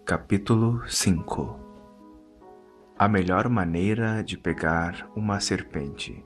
Capítulo 5. A melhor maneira de pegar uma serpente.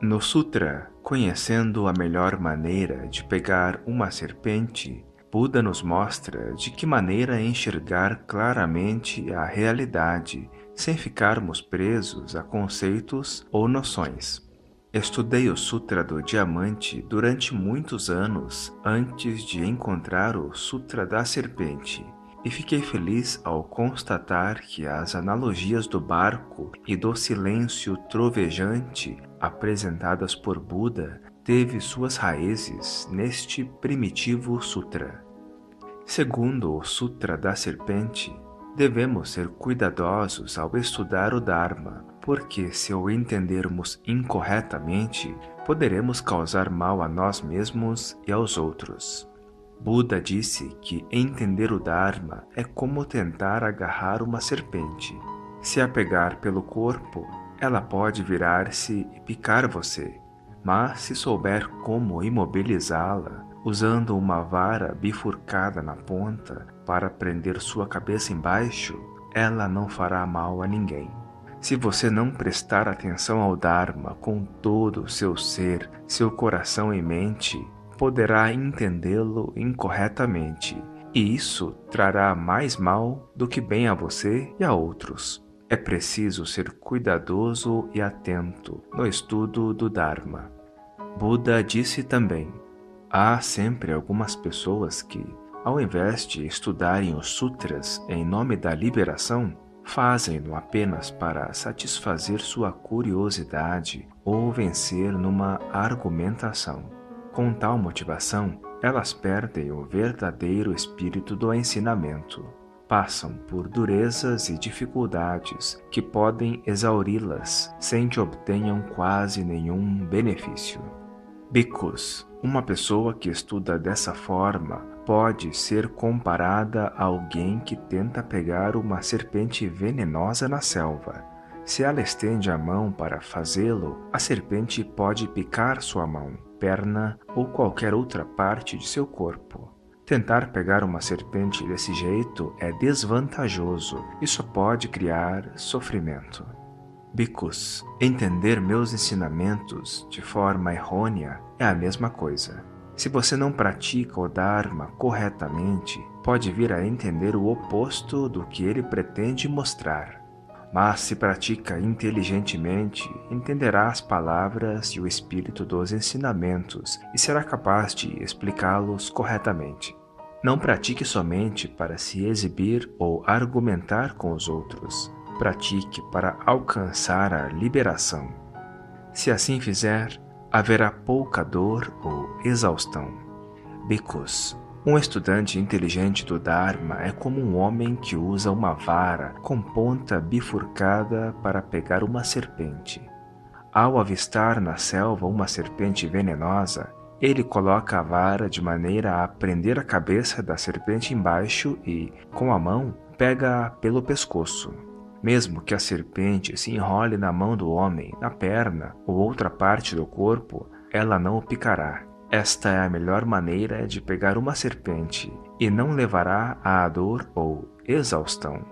No Sutra, conhecendo a melhor maneira de pegar uma serpente, Buda nos mostra de que maneira enxergar claramente a realidade, sem ficarmos presos a conceitos ou noções. Estudei o Sutra do Diamante durante muitos anos antes de encontrar o Sutra da Serpente, e fiquei feliz ao constatar que as analogias do barco e do silêncio trovejante apresentadas por Buda teve suas raízes neste primitivo sutra. Segundo o Sutra da Serpente, devemos ser cuidadosos ao estudar o Dharma, porque se o entendermos incorretamente, poderemos causar mal a nós mesmos e aos outros. Buda disse que entender o Dharma é como tentar agarrar uma serpente. Se a pegar pelo corpo, ela pode virar-se e picar você, mas se souber como imobilizá-la, usando uma vara bifurcada na ponta para prender sua cabeça embaixo, ela não fará mal a ninguém. Se você não prestar atenção ao Dharma com todo o seu ser, seu coração e mente, poderá entendê-lo incorretamente, e isso trará mais mal do que bem a você e a outros. É preciso ser cuidadoso e atento no estudo do Dharma. Buda disse também: há sempre algumas pessoas que, ao invés de estudarem os sutras em nome da liberação, fazem-no apenas para satisfazer sua curiosidade ou vencer numa argumentação. Com tal motivação, elas perdem o verdadeiro espírito do ensinamento. Passam por durezas e dificuldades que podem exauri-las sem que obtenham quase nenhum benefício. Bhikkhus, uma pessoa que estuda dessa forma, pode ser comparada a alguém que tenta pegar uma serpente venenosa na selva. Se ela estende a mão para fazê-lo, a serpente pode picar sua mão, perna ou qualquer outra parte de seu corpo. Tentar pegar uma serpente desse jeito é desvantajoso e só pode criar sofrimento. Bhikkhus, entender meus ensinamentos de forma errônea é a mesma coisa. Se você não pratica o Dharma corretamente, pode vir a entender o oposto do que ele pretende mostrar. Mas se pratica inteligentemente, entenderá as palavras e o espírito dos ensinamentos e será capaz de explicá-los corretamente. Não pratique somente para se exibir ou argumentar com os outros. Pratique para alcançar a liberação. Se assim fizer, haverá pouca dor ou exaustão. Bhikkhus, um estudante inteligente do Dharma é como um homem que usa uma vara com ponta bifurcada para pegar uma serpente. Ao avistar na selva uma serpente venenosa, ele coloca a vara de maneira a prender a cabeça da serpente embaixo e, com a mão, pega-a pelo pescoço. Mesmo que a serpente se enrole na mão do homem, na perna ou outra parte do corpo, ela não o picará. Esta é a melhor maneira de pegar uma serpente e não levará à dor ou exaustão.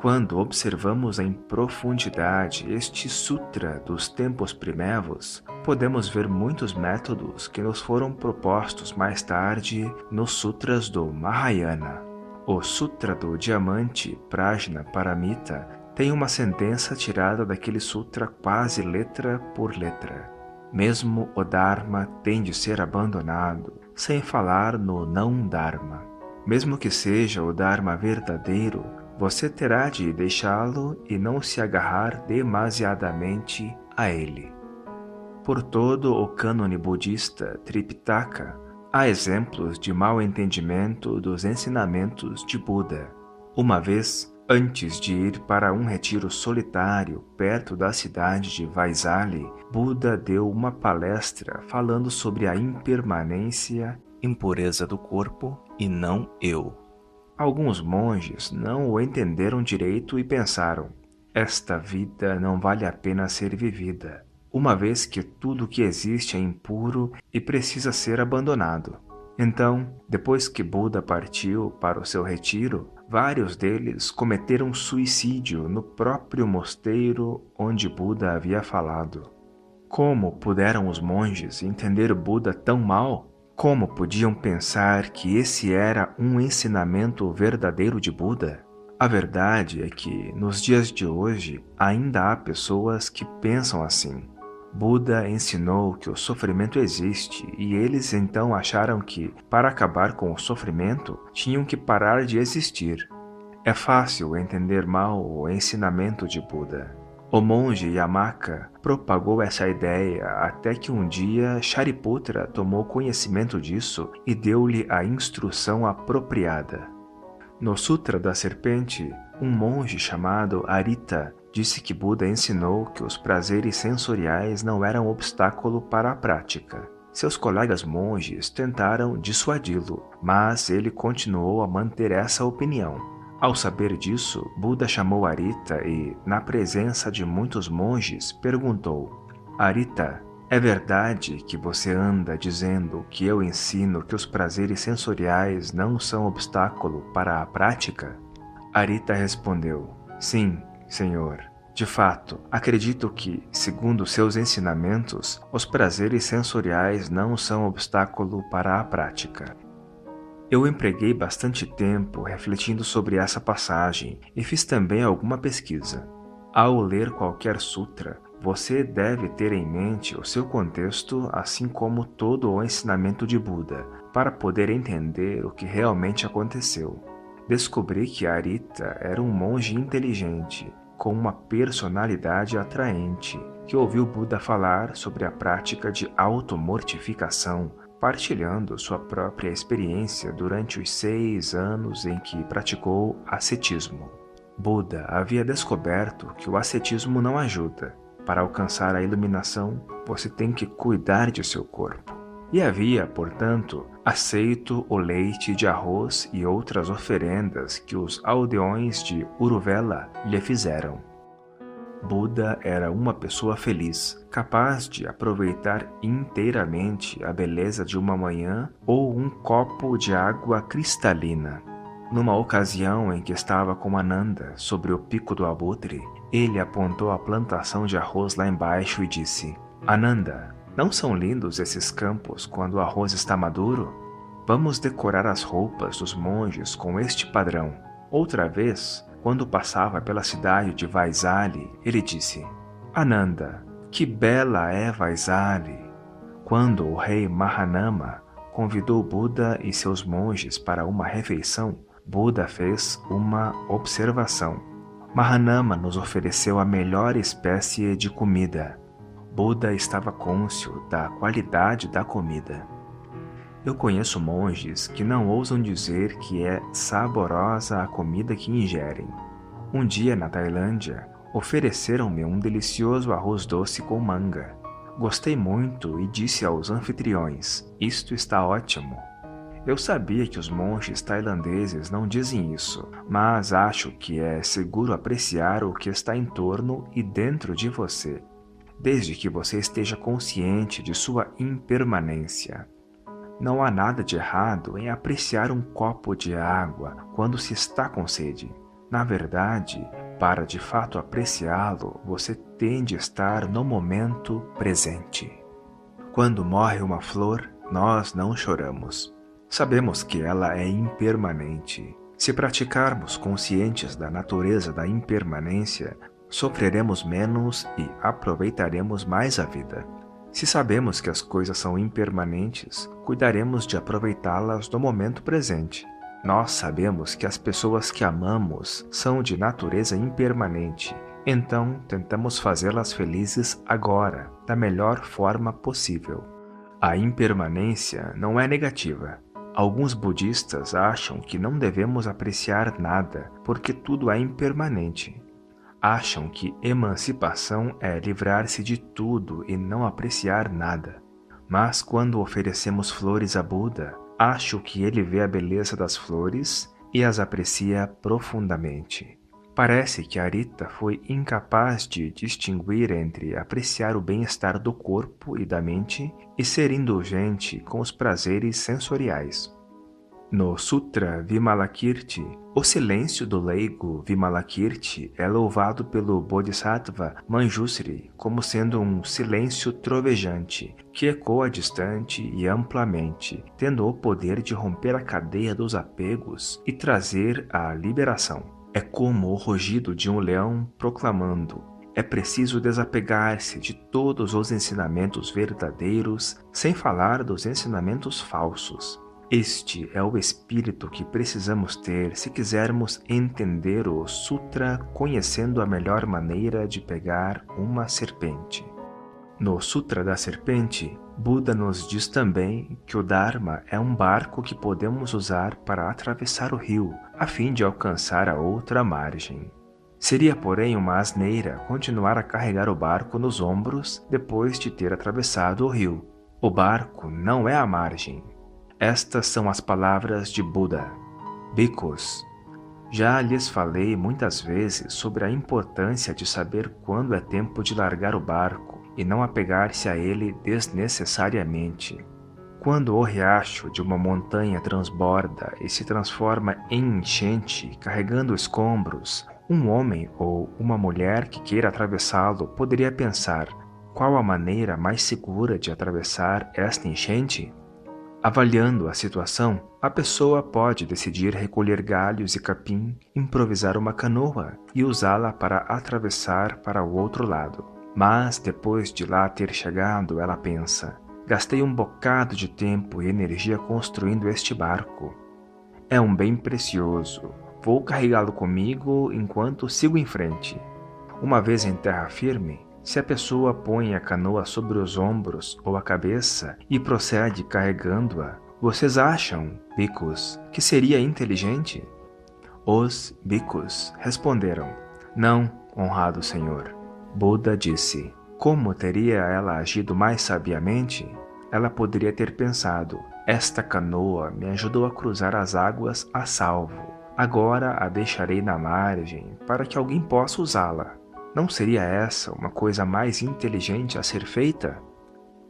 Quando observamos em profundidade este sutra dos tempos primevos, podemos ver muitos métodos que nos foram propostos mais tarde nos sutras do Mahayana. O Sutra do Diamante Prajna Paramita tem uma sentença tirada daquele sutra quase letra por letra. Mesmo o Dharma tem de ser abandonado, sem falar no não-Dharma. Mesmo que seja o Dharma verdadeiro, você terá de deixá-lo e não se agarrar demasiadamente a ele. Por todo o cânone budista Tripitaka, há exemplos de mau entendimento dos ensinamentos de Buda. Uma vez, antes de ir para um retiro solitário perto da cidade de Vaisali, Buda deu uma palestra falando sobre a impermanência, impureza do corpo e não eu. Alguns monges não o entenderam direito e pensaram: esta vida não vale a pena ser vivida, uma vez que tudo que existe é impuro e precisa ser abandonado. Então, depois que Buda partiu para o seu retiro, vários deles cometeram suicídio no próprio mosteiro onde Buda havia falado. Como puderam os monges entender Buda tão mal? Como podiam pensar que esse era um ensinamento verdadeiro de Buda? A verdade é que, nos dias de hoje, ainda há pessoas que pensam assim. Buda ensinou que o sofrimento existe e eles então acharam que, para acabar com o sofrimento, tinham que parar de existir. É fácil entender mal o ensinamento de Buda. O monge Yamaka propagou essa ideia até que um dia Shariputra tomou conhecimento disso e deu-lhe a instrução apropriada. No Sutra da Serpente, um monge chamado Arita disse que Buda ensinou que os prazeres sensoriais não eram obstáculo para a prática. Seus colegas monges tentaram dissuadi-lo, mas ele continuou a manter essa opinião. Ao saber disso, Buda chamou Arita e, na presença de muitos monges, perguntou: Arita, é verdade que você anda dizendo que eu ensino que os prazeres sensoriais não são obstáculo para a prática? Arita respondeu: Sim, senhor. De fato, acredito que, segundo seus ensinamentos, os prazeres sensoriais não são obstáculo para a prática. Eu empreguei bastante tempo refletindo sobre essa passagem e fiz também alguma pesquisa. Ao ler qualquer sutra, você deve ter em mente o seu contexto, assim como todo o ensinamento de Buda, para poder entender o que realmente aconteceu. Descobri que Arita era um monge inteligente, com uma personalidade atraente, que ouviu Buda falar sobre a prática de automortificação, partilhando sua própria experiência durante os 6 anos em que praticou ascetismo. Buda havia descoberto que o ascetismo não ajuda. Para alcançar a iluminação, você tem que cuidar de seu corpo. E havia, portanto, aceito o leite de arroz e outras oferendas que os aldeões de Uruvela lhe fizeram. Buda era uma pessoa feliz, capaz de aproveitar inteiramente a beleza de uma manhã ou um copo de água cristalina. Numa ocasião em que estava com Ananda sobre o pico do abutre, ele apontou a plantação de arroz lá embaixo e disse: Ananda, não são lindos esses campos quando o arroz está maduro? Vamos decorar as roupas dos monges com este padrão. Outra vez, quando passava pela cidade de Vaisali, ele disse: Ananda, que bela é Vaisali! Quando o rei Mahanama convidou Buda e seus monges para uma refeição, Buda fez uma observação. Mahanama nos ofereceu a melhor espécie de comida. Buda estava cônscio da qualidade da comida. Eu conheço monges que não ousam dizer que é saborosa a comida que ingerem. Um dia na Tailândia, ofereceram-me um delicioso arroz doce com manga. Gostei muito e disse aos anfitriões: isto está ótimo. Eu sabia que os monges tailandeses não dizem isso, mas acho que é seguro apreciar o que está em torno e dentro de você, desde que você esteja consciente de sua impermanência. Não há nada de errado em apreciar um copo de água quando se está com sede. Na verdade, para de fato apreciá-lo, você tem de estar no momento presente. Quando morre uma flor, nós não choramos. Sabemos que ela é impermanente. Se praticarmos conscientes da natureza da impermanência, sofreremos menos e aproveitaremos mais a vida. Se sabemos que as coisas são impermanentes, cuidaremos de aproveitá-las no momento presente. Nós sabemos que as pessoas que amamos são de natureza impermanente, então tentamos fazê-las felizes agora, da melhor forma possível. A impermanência não é negativa. Alguns budistas acham que não devemos apreciar nada, porque tudo é impermanente. Acham que emancipação é livrar-se de tudo e não apreciar nada. Mas quando oferecemos flores a Buda, acho que ele vê a beleza das flores e as aprecia profundamente. Parece que Arita foi incapaz de distinguir entre apreciar o bem-estar do corpo e da mente e ser indulgente com os prazeres sensoriais. No Sutra Vimalakirti, o silêncio do leigo Vimalakirti é louvado pelo Bodhisattva Manjusri como sendo um silêncio trovejante, que ecoa distante e amplamente, tendo o poder de romper a cadeia dos apegos e trazer a liberação. É como o rugido de um leão proclamando: é preciso desapegar-se de todos os ensinamentos verdadeiros, sem falar dos ensinamentos falsos. Este é o espírito que precisamos ter se quisermos entender o Sutra conhecendo a melhor maneira de pegar uma serpente. No Sutra da Serpente, Buda nos diz também que o Dharma é um barco que podemos usar para atravessar o rio, a fim de alcançar a outra margem. Seria, porém, uma asneira continuar a carregar o barco nos ombros depois de ter atravessado o rio. O barco não é a margem. Estas são as palavras de Buda. Bhikkhus, já lhes falei muitas vezes sobre a importância de saber quando é tempo de largar o barco e não apegar-se a ele desnecessariamente. Quando o riacho de uma montanha transborda e se transforma em enchente, carregando escombros, um homem ou uma mulher que queira atravessá-lo poderia pensar: qual a maneira mais segura de atravessar esta enchente? Avaliando a situação, a pessoa pode decidir recolher galhos e capim, improvisar uma canoa e usá-la para atravessar para o outro lado. Mas depois de lá ter chegado, ela pensa: gastei um bocado de tempo e energia construindo este barco. É um bem precioso. Vou carregá-lo comigo enquanto sigo em frente. Uma vez em terra firme, se a pessoa põe a canoa sobre os ombros ou a cabeça e procede carregando-a, vocês acham, bhikkhus, que seria inteligente? Os bhikkhus responderam: não, honrado senhor. Buda disse: como teria ela agido mais sabiamente? Ela poderia ter pensado: esta canoa me ajudou a cruzar as águas a salvo. Agora a deixarei na margem para que alguém possa usá-la. Não seria essa uma coisa mais inteligente a ser feita?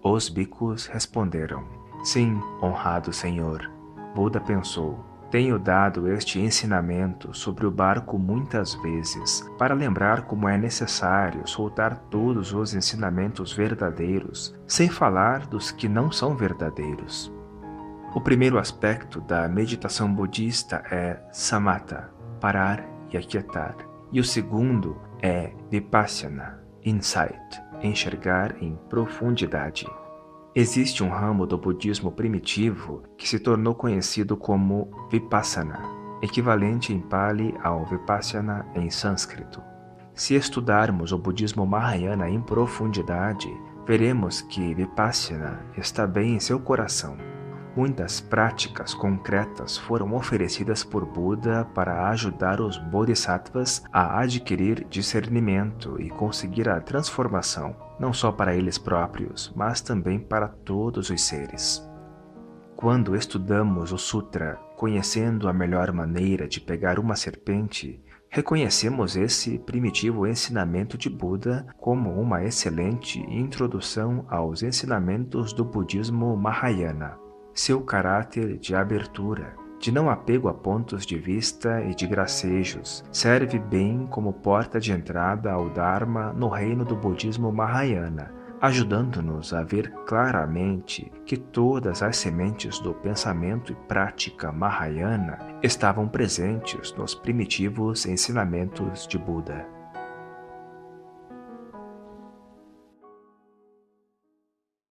Os bhikkhus responderam: sim, honrado senhor. Buda pensou: tenho dado este ensinamento sobre o barco muitas vezes, para lembrar como é necessário soltar todos os ensinamentos verdadeiros, sem falar dos que não são verdadeiros. O primeiro aspecto da meditação budista é samatha, parar e aquietar, e o segundo é vipassana, insight, enxergar em profundidade. Existe um ramo do budismo primitivo que se tornou conhecido como vipassana, equivalente em Pali ao vipassana em sânscrito. Se estudarmos o budismo Mahayana em profundidade, veremos que vipassana está bem em seu coração. Muitas práticas concretas foram oferecidas por Buda para ajudar os bodhisattvas a adquirir discernimento e conseguir a transformação, não só para eles próprios, mas também para todos os seres. Quando estudamos o Sutra, conhecendo a melhor maneira de pegar uma serpente, reconhecemos esse primitivo ensinamento de Buda como uma excelente introdução aos ensinamentos do budismo Mahayana. Seu caráter de abertura, de não apego a pontos de vista e de gracejos, serve bem como porta de entrada ao Dharma no reino do budismo Mahayana, ajudando-nos a ver claramente que todas as sementes do pensamento e prática Mahayana estavam presentes nos primitivos ensinamentos de Buda.